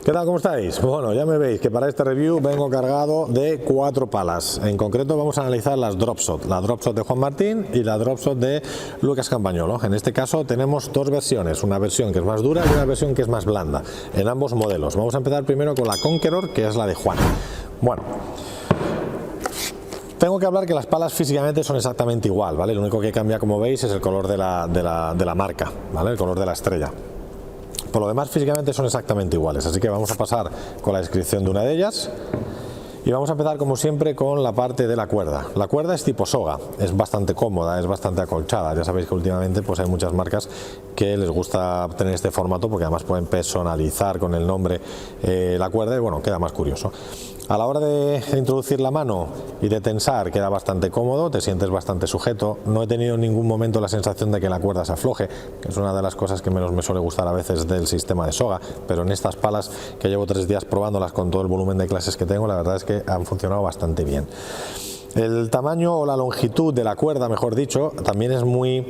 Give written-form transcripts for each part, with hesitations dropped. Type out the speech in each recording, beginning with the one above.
¿Qué tal? ¿Cómo estáis? Bueno, ya me veis que para este review vengo cargado de 4 palas. En concreto vamos a analizar las Dropshot, la Dropshot de Juan Martín y la Dropshot de Lucas Campagnolo. En este caso tenemos dos versiones, una versión que es más dura y una versión que es más blanda, en ambos modelos. Vamos a empezar primero con la Conqueror, que es la de Juan. Bueno, tengo que hablar que las palas físicamente son exactamente igual, ¿vale? Lo único que cambia, como veis, es el color de la marca, ¿vale? El color de la estrella. Por lo demás, físicamente son exactamente iguales, así que vamos a pasar con la descripción de una de ellas y vamos a empezar, como siempre, con la parte de la cuerda. La cuerda es tipo soga, es bastante cómoda, es bastante acolchada. Ya sabéis que últimamente pues hay muchas marcas que les gusta tener este formato porque además pueden personalizar con el nombre la cuerda y bueno, queda más curioso. A la hora de introducir la mano y de tensar queda bastante cómodo, te sientes bastante sujeto. No he tenido en ningún momento la sensación de que la cuerda se afloje, que es una de las cosas que menos me suele gustar a veces del sistema de soga, pero en estas palas que llevo 3 días probándolas con todo el volumen de clases que tengo, la verdad es que han funcionado bastante bien. El tamaño o la longitud de la cuerda, mejor dicho, también es muy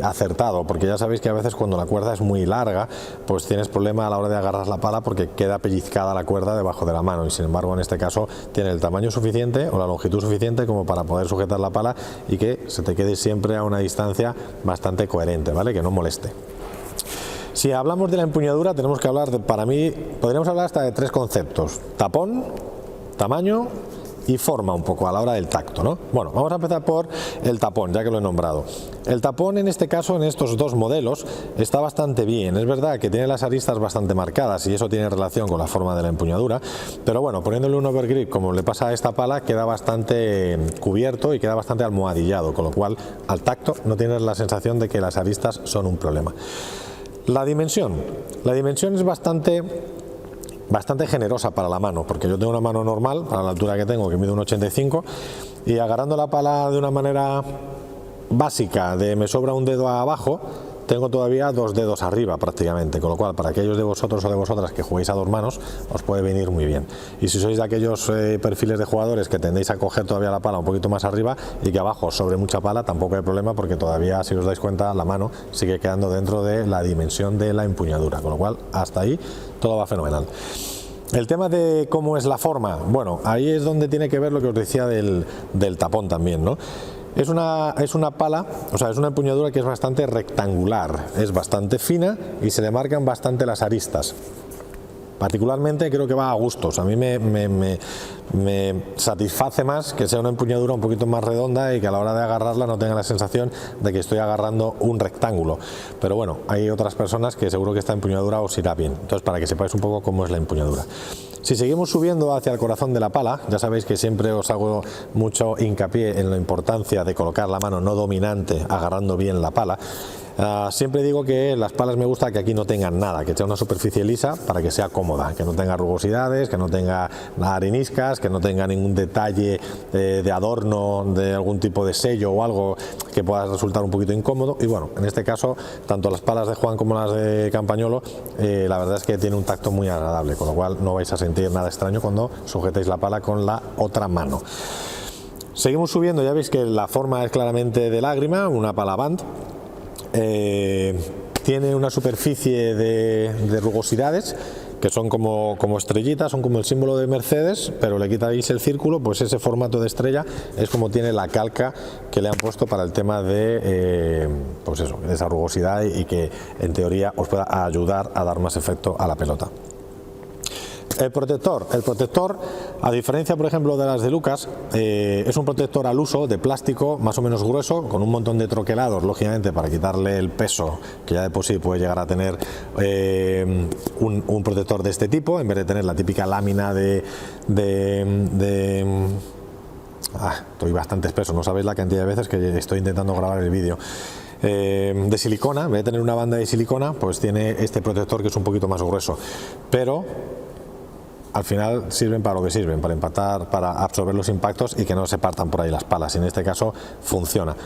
acertado, porque ya sabéis que a veces cuando la cuerda es muy larga pues tienes problema a la hora de agarrar la pala porque queda pellizcada la cuerda debajo de la mano, y sin embargo en este caso tiene el tamaño suficiente o la longitud suficiente como para poder sujetar la pala y que se te quede siempre a una distancia bastante coherente, ¿vale? Que no moleste. Si hablamos de la empuñadura tenemos que hablar para mí podríamos hablar hasta de 3 conceptos: tapón, tamaño y forma, un poco a la hora del tacto, ¿no? Bueno, vamos a empezar por el tapón, ya que lo he nombrado. El tapón en este caso, en estos dos modelos, está bastante bien. Es verdad que tiene las aristas bastante marcadas y eso tiene relación con la forma de la empuñadura, pero bueno, poniéndole un overgrip como le pasa a esta pala, queda bastante cubierto y queda bastante almohadillado, con lo cual al tacto no tienes la sensación de que las aristas son un problema. La dimensión es bastante generosa para la mano, porque yo tengo una mano normal para la altura que tengo, que mide 1,85, y agarrando la pala de una manera básica, de me sobra un dedo abajo, tengo todavía 2 dedos arriba prácticamente, con lo cual para aquellos de vosotros o de vosotras que juguéis a 2 manos os puede venir muy bien. Y si sois de aquellos perfiles de jugadores que tendéis a coger todavía la pala un poquito más arriba y que abajo sobre mucha pala, tampoco hay problema, porque todavía, si os dais cuenta, la mano sigue quedando dentro de la dimensión de la empuñadura, con lo cual hasta ahí todo va fenomenal. El tema de cómo es la forma, bueno, ahí es donde tiene que ver lo que os decía del tapón también, ¿no? Es una pala, o sea, es una empuñadura que es bastante rectangular, es bastante fina y se le marcan bastante las aristas. Particularmente creo que va a gustos. A mí me satisface más que sea una empuñadura un poquito más redonda y que a la hora de agarrarla no tenga la sensación de que estoy agarrando un rectángulo. Pero bueno, hay otras personas que seguro que esta empuñadura os irá bien. Entonces, para que sepáis un poco cómo es la empuñadura. Si seguimos subiendo hacia el corazón de la pala, ya sabéis que siempre os hago mucho hincapié en la importancia de colocar la mano no dominante agarrando bien la pala. Siempre digo que las palas me gusta que aquí no tengan nada, que sea una superficie lisa para que sea cómoda, que no tenga rugosidades, que no tenga areniscas, que no tenga ningún detalle de adorno, de algún tipo de sello o algo que pueda resultar un poquito incómodo. Y bueno, en este caso, tanto las palas de Juan como las de Campagnolo, la verdad es que tiene un tacto muy agradable, con lo cual no vais a sentir nada extraño cuando sujetéis la pala con la otra mano. Seguimos subiendo, ya veis que la forma es claramente de lágrima, una pala Band. Tiene una superficie de rugosidades que son como estrellitas, son como el símbolo de Mercedes, pero le quitáis el círculo, pues ese formato de estrella es como tiene la calca que le han puesto para el tema de pues eso, de esa rugosidad y que en teoría os pueda ayudar a dar más efecto a la pelota. El protector, a diferencia por ejemplo de las de Lucas, es un protector al uso de plástico más o menos grueso, con un montón de troquelados, lógicamente para quitarle el peso que ya de por sí puede llegar a tener un protector de este tipo, en vez de tener la típica lámina estoy bastante espeso, no sabéis la cantidad de veces que estoy intentando grabar el vídeo. De silicona, en vez de tener una banda de silicona, pues tiene este protector que es un poquito más grueso, pero al final sirven para lo que sirven, para empatar, para absorber los impactos y que no se partan por ahí las palas, y en este caso funciona.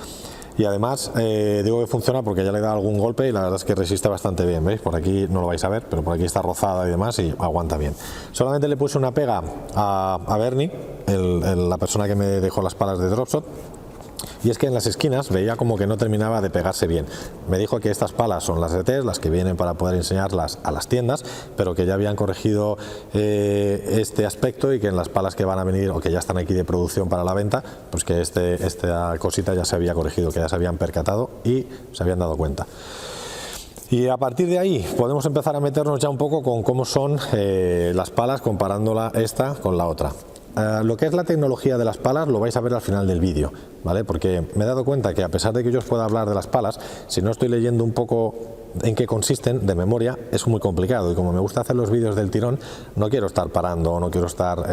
Y además digo que funciona porque ya le he dado algún golpe y la verdad es que resiste bastante bien, ¿veis? Por aquí no lo vais a ver, pero por aquí está rozada y demás y aguanta bien. Solamente le puse una pega a Bernie, la persona que me dejó las palas de Dropshot, y es que en las esquinas veía como que no terminaba de pegarse bien. Me dijo que estas palas son las de test, las que vienen para poder enseñarlas a las tiendas, pero que ya habían corregido este aspecto y que en las palas que van a venir o que ya están aquí de producción para la venta, pues que esta cosita ya se había corregido, que ya se habían percatado y se habían dado cuenta. Y a partir de ahí podemos empezar a meternos ya un poco con cómo son las palas comparándola esta con la otra. Lo que es la tecnología de las palas lo vais a ver al final del vídeo, ¿vale? Porque me he dado cuenta que a pesar de que yo os pueda hablar de las palas, si no estoy leyendo un poco en qué consisten de memoria, es muy complicado, y como me gusta hacer los vídeos del tirón, no quiero estar parando, no quiero estar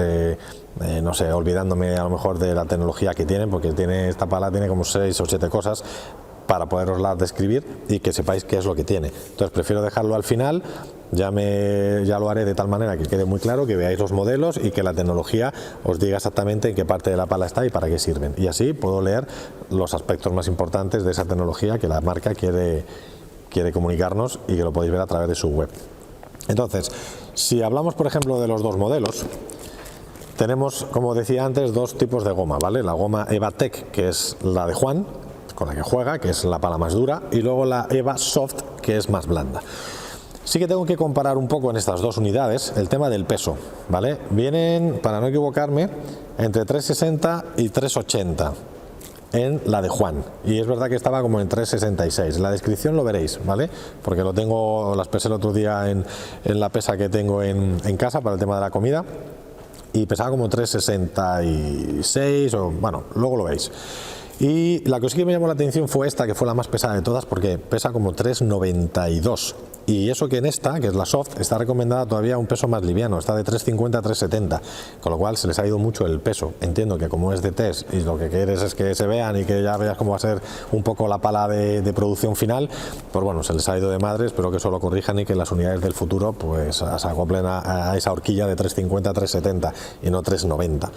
no sé, olvidándome a lo mejor de la tecnología que tienen, porque esta pala tiene como 6 o 7 cosas para poderoslas describir y que sepáis qué es lo que tiene. Entonces prefiero dejarlo al final, ya lo haré de tal manera que quede muy claro, que veáis los modelos y que la tecnología os diga exactamente en qué parte de la pala está y para qué sirven. Y así puedo leer los aspectos más importantes de esa tecnología que la marca quiere comunicarnos y que lo podéis ver a través de su web. Entonces, si hablamos por ejemplo de los dos modelos, tenemos, como decía antes, dos tipos de goma, ¿vale? La goma EVA Tech, que es la de Juan, con la que juega, que es la pala más dura, y luego la EVA Soft, que es más blanda. Sí que tengo que comparar un poco en estas dos unidades el tema del peso, ¿vale? Vienen, para no equivocarme, entre 360 y 380 en la de Juan, y es verdad que estaba como en 366. En la descripción lo veréis, ¿vale? Porque las pesé el otro día en la pesa que tengo en casa para el tema de la comida, y pesaba como 366, o bueno, luego lo veis. Y la que sí que me llamó la atención fue esta, que fue la más pesada de todas, porque pesa como 392. Y eso que en esta, que es la Soft, está recomendada todavía un peso más liviano, está de 350 a 370, con lo cual se les ha ido mucho el peso. Entiendo que como es de test y lo que quieres es que se vean y que ya veas cómo va a ser un poco la pala de producción final, pues bueno, se les ha ido de madre. Espero que eso lo corrijan y que las unidades del futuro pues se acoplen a esa horquilla de 350 a 370 y no 390.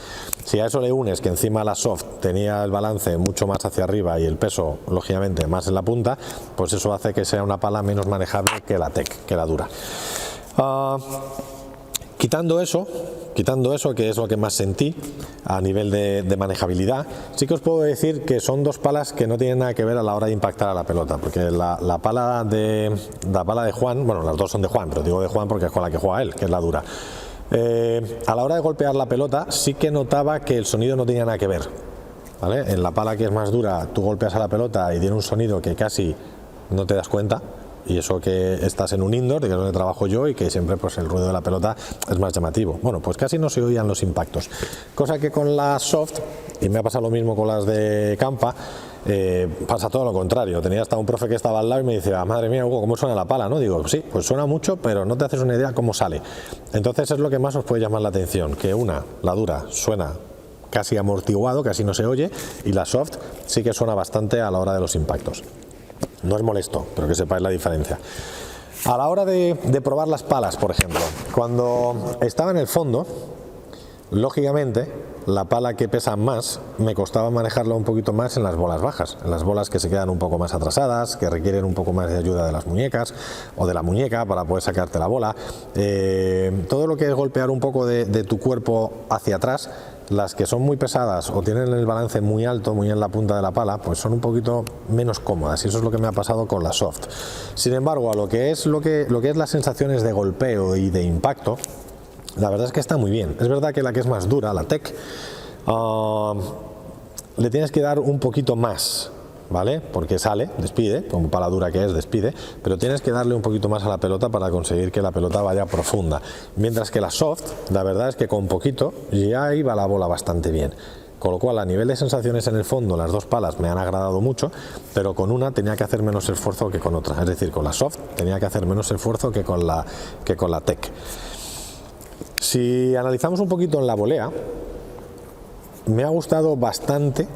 Si a eso le unes que encima la Soft tenía el balance mucho más hacia arriba y el peso lógicamente más en la punta, pues eso hace que sea una pala menos manejable que la Tech, que la dura. Quitando eso, que es lo que más sentí a nivel de manejabilidad, sí que os puedo decir que son dos palas que no tienen nada que ver a la hora de impactar a la pelota, porque la pala de Juan, bueno, las dos son de Juan, pero digo de Juan porque es con la que juega él, que es la dura. A la hora de golpear la pelota sí que notaba que el sonido no tenía nada que ver, ¿vale? En la pala que es más dura tú golpeas a la pelota y tiene un sonido que casi no te das cuenta, y eso que estás en un indoor, que es donde trabajo yo, y que siempre pues el ruido de la pelota es más llamativo. Bueno, pues casi no se oían los impactos, cosa que con la Soft, y me ha pasado lo mismo con las de Campa, pasa todo lo contrario. Tenía hasta un profe que estaba al lado y me dice: madre mía, Hugo, ¿cómo suena la pala? ¿No? Digo, sí, pues suena mucho, pero no te haces una idea cómo sale. Entonces es lo que más os puede llamar la atención, que la dura, suena casi amortiguado, casi no se oye, y la Soft sí que suena bastante a la hora de los impactos. No es molesto, pero que sepáis la diferencia. A la hora de probar las palas, por ejemplo, cuando estaba en el fondo, lógicamente la pala que pesa más me costaba manejarla un poquito más en las bolas bajas, en las bolas que se quedan un poco más atrasadas, que requieren un poco más de ayuda de las muñecas o de la muñeca para poder sacarte la bola. Todo lo que es golpear un poco de tu cuerpo hacia atrás, las que son muy pesadas o tienen el balance muy alto, muy en la punta de la pala, pues son un poquito menos cómodas, y eso es lo que me ha pasado con la Soft. Sin embargo, a lo que es las sensaciones de golpeo y de impacto, la verdad es que está muy bien. Es verdad que la que es más dura, la Tech, le tienes que dar un poquito más, ¿vale? Porque despide, como pala dura que es, despide, pero tienes que darle un poquito más a la pelota para conseguir que la pelota vaya profunda. Mientras que la Soft, la verdad es que con poquito ya iba la bola bastante bien. Con lo cual, a nivel de sensaciones en el fondo, las dos palas me han agradado mucho, pero con una tenía que hacer menos esfuerzo que con otra. Es decir, con la Soft tenía que hacer menos esfuerzo que con la Tech. Si analizamos un poquito en la volea, me ha gustado bastante,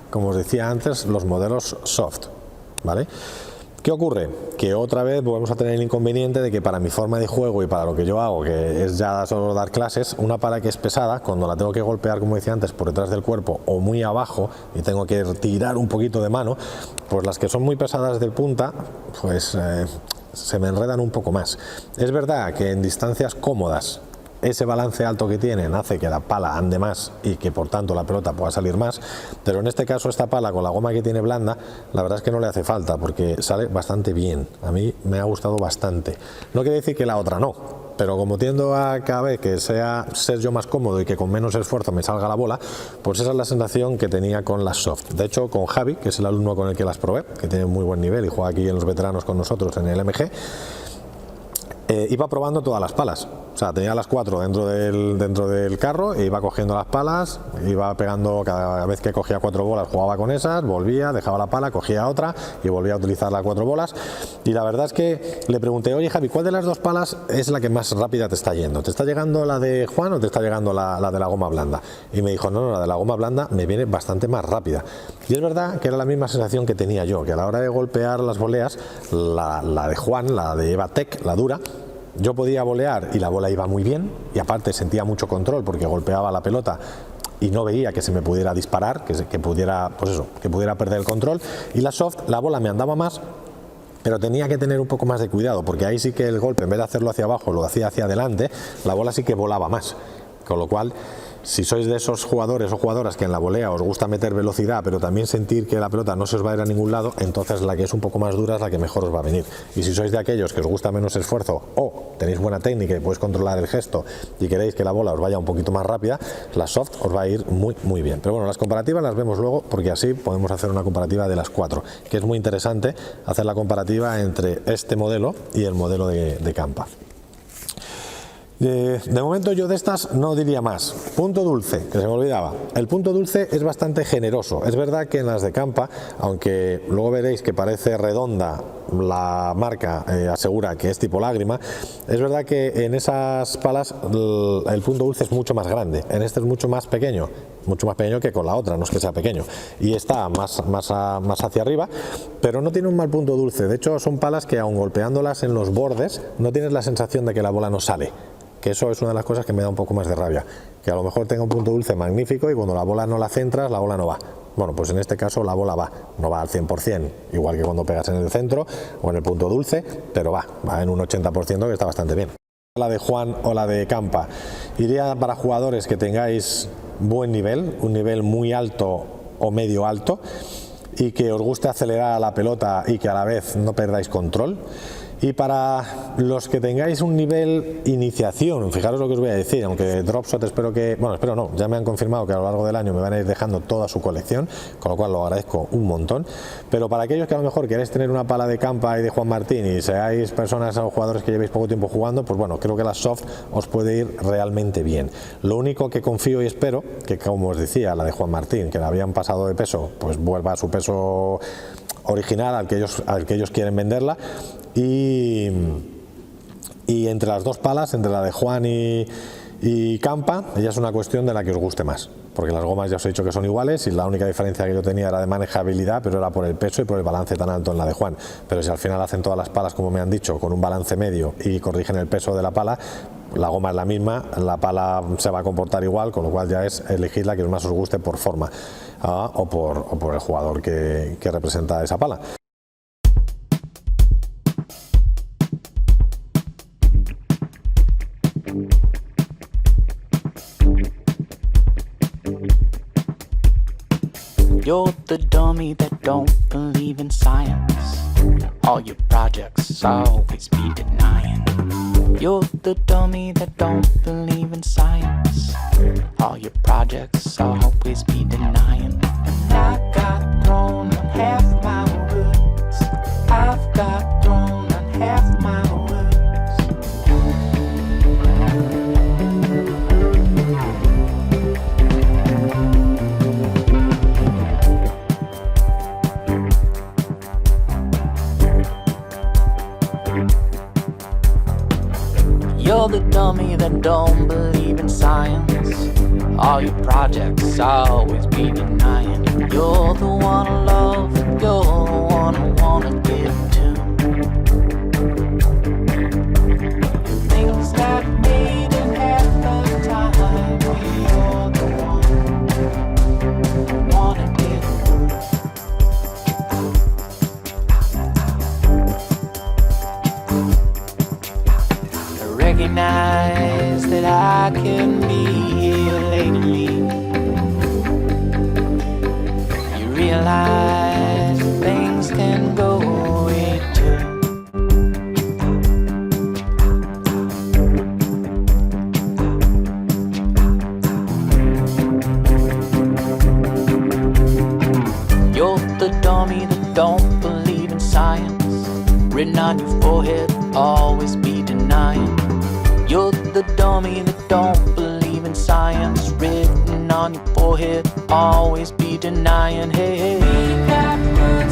como os decía antes, los modelos Soft, ¿vale? ¿Qué ocurre? Que otra vez volvemos a tener el inconveniente de que para mi forma de juego y para lo que yo hago, que es ya solo dar clases, una pala que es pesada, cuando la tengo que golpear, como decía antes, por detrás del cuerpo o muy abajo y tengo que tirar un poquito de mano, pues las que son muy pesadas de punta, pues se me enredan un poco más. Es verdad que en distancias cómodas ese balance alto que tienen hace que la pala ande más y que por tanto la pelota pueda salir más, pero en este caso esta pala con la goma que tiene blanda, la verdad es que no le hace falta porque sale bastante bien. A mí me ha gustado bastante. No quiere decir que la otra no, pero como tiendo a cada vez que ser yo más cómodo y que con menos esfuerzo me salga la bola, pues esa es la sensación que tenía con las soft. De hecho, con Javi, que es el alumno con el que las probé, que tiene muy buen nivel y juega aquí en los veteranos con nosotros en el MG, iba probando todas las palas. O sea, tenía las 4 dentro del carro e iba cogiendo las palas, iba pegando, cada vez que cogía 4 bolas jugaba con esas, volvía, dejaba la pala, cogía otra y volvía a utilizar las 4 bolas. Y la verdad es que le pregunté, oye Javi, ¿cuál de las 2 palas es la que más rápida te está yendo? ¿Te está llegando la de Juan o te está llegando la de la goma blanda? Y me dijo, no, la de la goma blanda me viene bastante más rápida. Y es verdad que era la misma sensación que tenía yo, que a la hora de golpear las voleas, la de Juan, la de Evatec, la dura, yo podía volear y la bola iba muy bien y aparte sentía mucho control porque golpeaba la pelota y no veía que se me pudiera disparar, que pudiera perder el control. Y la soft, la bola me andaba más, pero tenía que tener un poco más de cuidado porque ahí sí que el golpe, en vez de hacerlo hacia abajo, lo hacía hacia adelante, la bola sí que volaba más, con lo cual si sois de esos jugadores o jugadoras que en la volea os gusta meter velocidad pero también sentir que la pelota no se os va a ir a ningún lado, entonces la que es un poco más dura es la que mejor os va a venir. Y si sois de aquellos que os gusta menos esfuerzo o tenéis buena técnica y podéis controlar el gesto y queréis que la bola os vaya un poquito más rápida, la soft os va a ir muy bien. Pero bueno, las comparativas las vemos luego porque así podemos hacer una comparativa de las 4, que es muy interesante hacer la comparativa entre este modelo y el modelo de Campa. De momento yo de estas no diría más. Punto dulce, que se me olvidaba. El punto dulce es bastante generoso. Es verdad que en las de Campa, aunque luego veréis que parece redonda, la marca asegura que es tipo lágrima, es verdad que en esas palas el punto dulce es mucho más grande. En este es mucho más pequeño que con la otra, no es que sea pequeño, y está más hacia arriba, pero no tiene un mal punto dulce. De hecho son palas que aun golpeándolas en los bordes no tienes la sensación de que la bola no sale, que eso es una de las cosas que me da un poco más de rabia, que a lo mejor tenga un punto dulce magnífico y cuando la bola no la centras, la bola no va. Bueno, pues en este caso la bola va, no va al 100%, igual que cuando pegas en el centro o en el punto dulce, pero va en un 80%, que está bastante bien. La de Juan o la de Campa iría para jugadores que tengáis buen nivel, un nivel muy alto o medio alto, y que os guste acelerar a la pelota y que a la vez no perdáis control. Y para los que tengáis un nivel iniciación, fijaros lo que os voy a decir, aunque Dropshot espero no, ya me han confirmado que a lo largo del año me van a ir dejando toda su colección, con lo cual lo agradezco un montón, pero para aquellos que a lo mejor queréis tener una pala de Campa y de Juan Martín y seáis personas o jugadores que llevéis poco tiempo jugando, pues bueno, creo que la soft os puede ir realmente bien. Lo único que confío y espero, que como os decía, la de Juan Martín, que la habían pasado de peso, pues vuelva a su peso original al que ellos quieren venderla. Y entre las 2 palas, entre la de Juan y Campa, ya es una cuestión de la que os guste más, porque las gomas ya os he dicho que son iguales y la única diferencia que yo tenía era de manejabilidad, pero era por el peso y por el balance tan alto en la de Juan. Pero si al final hacen todas las palas como me han dicho, con un balance medio y corrigen el peso de la pala, la goma es la misma, la pala se va a comportar igual, con lo cual ya es elegir la que más os guste por forma o por el jugador que representa esa pala. You're the dummy that don't believe in science. All your projects always be denying. You're the dummy that don't believe in science. All your projects always be denying. And I got thrown on half my words. I've got thrown on half my words. You're the dummy that don't believe in science. All your projects always be denying. You're the one I love, you're the one I wanna give to. Things got made in half the time. You're the one I wanna give to. recognize that I can be here lately. You realize things can go away too. You're the dummy that don't believe in science. Written on your forehead, always be denying. You're the dummy that don't believe in science. Written on your forehead, always be denying. Hey, hey.